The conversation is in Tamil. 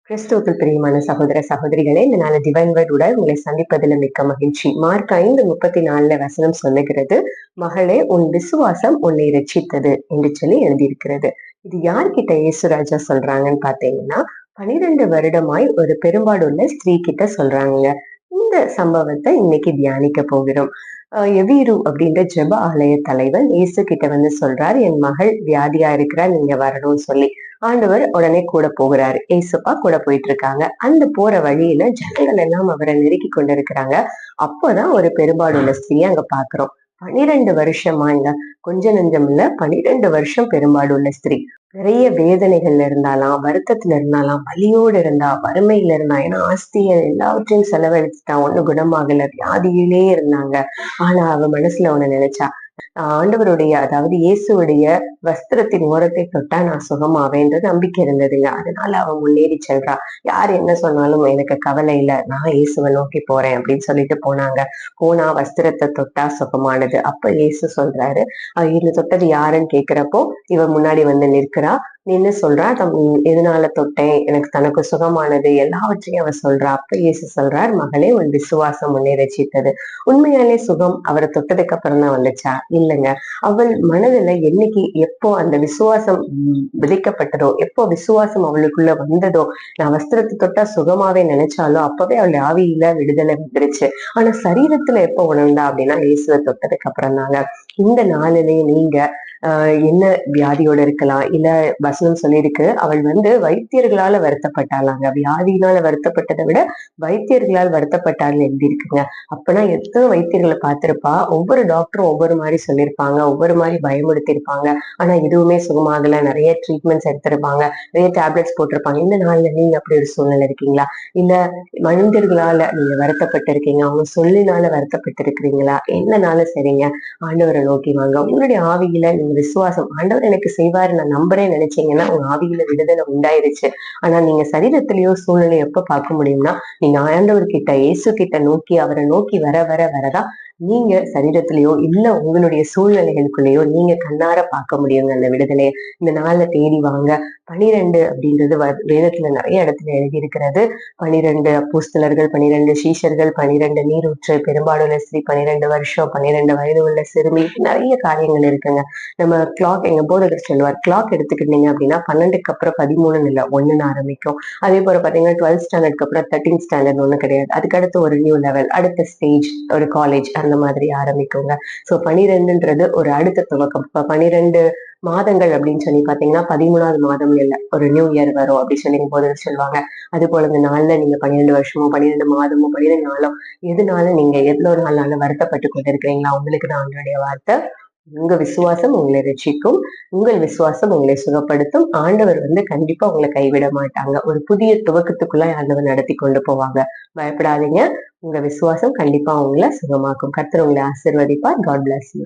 கிறிஸ்துவுக்குள் பிரியமான சகோதர சகோதரிகளே, இந்த நாள் டிவைன் வேர்டுட உங்களை சந்திப்பதில் மிக்க மகிழ்ச்சி. மார்க் 5:34 வசனம் சொல்லுகிறது, மகளே உன் விசுவாசம் உன்னை ரட்சித்தது என்று சொல்லி எழுதியிருக்கிறது. இது யார்கிட்ட இயேசுராஜா சொல்றாங்கன்னு பாத்தீங்கன்னா, 12 வருடமாய் ஒரு பெரும்பாடுள்ள ஸ்திரீ கிட்ட சொல்றாங்க. இந்த சம்பவத்தை இன்னைக்கு தியானிக்க போகிறோம். எவீரு அப்படின்ற ஜெப ஆலய தலைவர் இயேசு கிட்ட வந்து சொல்றாரு, என் மகள் வியாதியா இருக்கிறா, நீங்க வரணும்னு சொல்லி. ஆண்டவர் உடனே கூட போகிறாரு. ஏசப்பா கூட போயிட்டு இருக்காங்க. அந்த போற வழியில ஜனங்கள் எல்லாம் அவரை நெருக்கி கொண்டிருக்கிறாங்க. அப்போதான் ஒரு பெரும்பாடுள்ள ஸ்திரீயை அங்க பாக்குறோம். 12 வருஷமாங்க, கொஞ்ச நெஞ்சம் இல்ல, 12 வருஷம் பெரும்பாடுள்ள ஸ்திரீ. நிறைய வேதனைகள்ல இருந்தாலாம், வருத்தத்துல இருந்தாலாம், வலியோடு இருந்தா, வறுமையில இருந்தா, ஏன்னா ஆஸ்திய எல்லாவற்றையும் செலவழிச்சுட்டா, ஒண்ணு குணமாகல, வியாதியிலே இருந்தாங்க. ஆனா அவ மனசுல ஒண்ணு நினைச்சா, ஆண்டவருடைய அதாவது இயேசுவுடைய வஸ்திரத்தின் ஓரத்தை தொட்டா நான் சுகமாவேன்ற நம்பிக்கை இருந்ததுங்க. அதனால அவ முன்னேறி செல்றா. யார் என்ன சொன்னாலும் எனக்கு கவலை இல்ல, நான் இயேசுவை நோக்கி போறேன் அப்படின்னு சொல்லிட்டு போனாங்க. போனா வஸ்திரத்தை தொட்டா சுகமானது. அப்ப இயேசு சொல்றாரு, இதுல தொட்டது யாருன்னு கேக்குறப்போ இவ முன்னாடி வந்து நிற்கிறா. நின்னு சொல்றா, எதனால தொட்டேன், எனக்கு தனக்கு சுகமானது எல்லாவற்றையும் அவ சொல்றா. அப்ப இயேசு சொல்றார், மகளே உன் விசுவாசம் உன்னை ரட்சித்தது. உண்மையாலே சுகம் அவரை தொட்டதுக்கு அப்புறம் தான் வந்துச்சா? இல்லைங்க. அவள் மனதுல என்னைக்கு எப்போ அந்த விசுவாசம் விதைக்கப்பட்டதோ, எப்போ விசுவாசம் அவளுக்குள்ள வந்ததோ, நான் வஸ்திரத்தை தொட்டா சுகமாவே நினைச்சாலோ அப்பவே அவள் ஆவியில விடுதலை வந்துருச்சு. ஆனா சரீரத்துல எப்போ உணர்ந்தா அப்படின்னா இயேசுவை தொட்டதுக்கு அப்புறம் தாங்க. இந்த நாளிலேயே நீங்க என்ன வியாதியோட இருக்கலாம், இல்ல வசனம் சொல்லியிருக்கு, அவள் வந்து வைத்தியர்களால வருத்தப்பட்டாளாங்க. வியாதியினால வருத்தப்பட்டதை விட வைத்தியர்களால் வருத்தப்பட்டாள் எழுதியிருக்குங்க. அப்பனா எத்தனை வைத்தியர்களை பார்த்திருப்பா. ஒவ்வொரு டாக்டரும் ஒவ்வொரு மாதிரி சொல்லியிருப்பாங்க, ஒவ்வொரு மாதிரி பயமுடுத்திருப்பாங்க. ஆனா எதுவுமே சுகமாகல. நிறைய ட்ரீட்மெண்ட்ஸ் எடுத்திருப்பாங்க, நிறைய டேப்லெட்ஸ் போட்டிருப்பாங்க. இந்த நாள்ல நீங்க அப்படி ஒரு சூழ்நிலை இருக்கீங்களா? இல்ல மனிதர்களால நீங்க வருத்தப்பட்டு இருக்கீங்க, அவங்க சொல்லினால வருத்தப்பட்டு இருக்கிறீங்களா? என்னனாலும் சரிங்க, ஆண்டவரை நோக்கி வாங்க. உங்களுடைய ஆவியில நீங்க விசுவாசம், ஆண்டவர் எனக்கு செய்வாரு நான் நம்புறேன்னு நினைச்சீங்கன்னா உங்க ஆவியில விடுதலை உண்டாயிருச்சு. ஆனா நீங்க சரீரத்திலேயோ சூழ்நிலையோ எப்ப பார்க்க முடியும்னா, நீங்க ஆண்டவர் கிட்ட இயேசு கிட்ட நோக்கி அவரை நோக்கி வர வர வரதான் நீங்க சரீரத்திலேயோ இல்ல உங்களுடைய சூழ்நிலைகளுக்குள்ளேயோ நீங்க கண்ணார பார்க்க முடியுங்க அந்த விடுதலையை. இந்த நாள்ல தேடி வாங்க. 12 அப்படின்றது வேதத்துல நிறைய இடத்துல எழுதி இருக்கிறது. 12 அப்போஸ்தலர்கள், 12 சீஷர்கள், 12 நீரூற்று, பெரும்பாடுள்ள ஸ்திரீ, 12 வருஷம், 12 வயது உள்ள சிறுமி, நிறைய காரியங்கள் இருக்குங்க. நம்ம கிளாக், எங்க போதகர் சொல்லுவார், கிளாக் எடுத்துக்கிட்டீங்க அப்படின்னா 12க்கு அப்புறம் 13 இல்ல 1ன்னு ஆரம்பிக்கும். அதே போல பாத்தீங்கன்னா 12th ஸ்டாண்டர்ட்க்கு அப்புறம் 13th ஸ்டாண்டர்ட் ஒண்ணு கிடையாது. அதுக்கடுத்து ஒரு நியூ லெவல், அடுத்த ஸ்டேஜ் ஒரு காலேஜ் அந்த மாதிரி ஆரம்பிக்குங்க. சோ 12ன்றது ஒரு அடுத்த துவக்கம். இப்ப 12 மாதங்கள் அப்படின்னு சொல்லி பாத்தீங்கன்னா 13வது மாதம் இல்ல, ஒரு நியூ இயர் வரும் அப்படி சொல்லி போது சொல்லுவாங்க. அது போல இந்த நாள்ல நீங்க 12 வருஷமோ 12 மாதமோ 12 நாளோ எதுனால நீங்க எவ்வளவு நாளால வருத்தப்பட்டு கொண்டிருக்கிறீங்களா, உங்களுக்கு தான் ஆண்டவருடைய வார்த்தை, உங்க விசுவாசம் உங்களை ரட்சிக்கும், உங்கள் விசுவாசம் உங்களை சுகப்படுத்தும். ஆண்டவர் வந்து கண்டிப்பா உங்களை கைவிட மாட்டாங்க. ஒரு புதிய துவக்கத்துக்குள்ள ஆண்டவர் நடத்தி கொண்டு போவாங்க. பயப்படாதீங்க. உங்க விசுவாசம் கண்டிப்பா உங்களை சுகமாக்கும். கர்த்தர் உங்களை ஆசீர்வதிப்பார். God bless you.